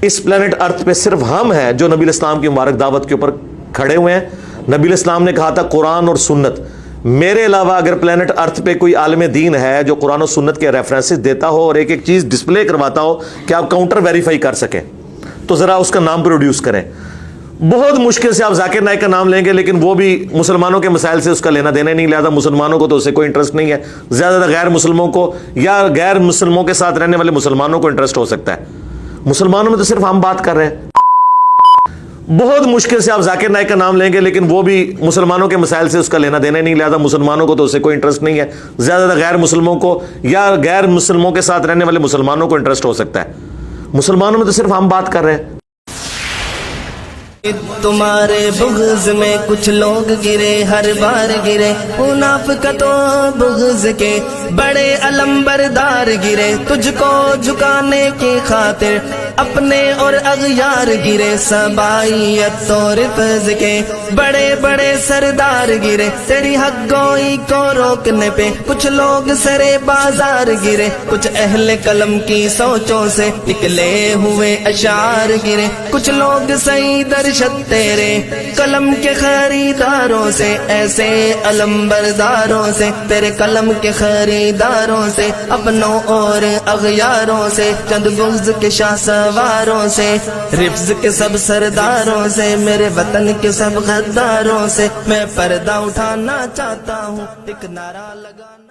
اس plant ارتھ پہ صرف ہم ہیں جو نبی اسلام کی مبارک دعوت کے اوپر کھڑے ہوئے ہیں. نبی اسلام نے کہا تھا قرآن اور سنت. میرے علاوہ اگر پلانٹ ارتھ پہ کوئی عالم دین ہے جو قرآن و سنت کے ریفرنسز دیتا ہو اور ایک ایک چیز ڈسپلے کرواتا ہو کہ آپ کاؤنٹر ویریفائی کر سکیں, تو ذرا اس کا نام پروڈیوس کریں. بہت مشکل سے آپ ذاکر نائک کا نام لیں گے, لیکن وہ بھی مسلمانوں کے مسائل سے اس کا لینا دینا نہیں, لہذا مسلمانوں کو تو اس سے کوئی انٹرسٹ نہیں ہے. زیادہ غیر مسلموں کو یا غیر مسلموں کے ساتھ رہنے والے مسلمانوں کو انٹرسٹ ہو سکتا ہے. مسلمانوں میں تو صرف ہم بات کر رہے ہیں. بہت مشکل سے آپ ذاکر نائک کا نام لیں گے, لیکن وہ بھی مسلمانوں کے مسائل سے اس کا لینا دینا نہیں, لہذا مسلمانوں کو تو اس سے کوئی انٹرسٹ نہیں ہے. زیادہ غیر مسلموں کو یا غیر مسلموں کے ساتھ رہنے والے مسلمانوں کو انٹرسٹ ہو سکتا ہے. مسلمانوں میں تو صرف ہم بات کر رہے ہیں. تمہارے بغض میں کچھ لوگ گرے, ہر بار گرے. منافقتوں بغض کے بڑے علم بردار گرے, تجھ کو جھکانے کی خاطر اپنے اور اغیار گرے. سبائیت و رفض کے بڑے بڑے سردار گرے, تیری حق گوئی کو روکنے پہ کچھ لوگ سرے بازار گرے. کچھ اہل قلم کی سوچوں سے نکلے ہوئے اشعار گرے. کچھ لوگ صحیح درشت تیرے قلم کے خریداروں سے, ایسے علم برداروں سے, تیرے قلم کے خریداروں سے, اپنوں اور اغیاروں سے, چند بغض کے شاہ سواروں سے, رفض کے سب سرداروں سے, میرے وطن کے سب غداروں سے میں پردہ اٹھانا چاہتا ہوں, ایک نعرہ لگانا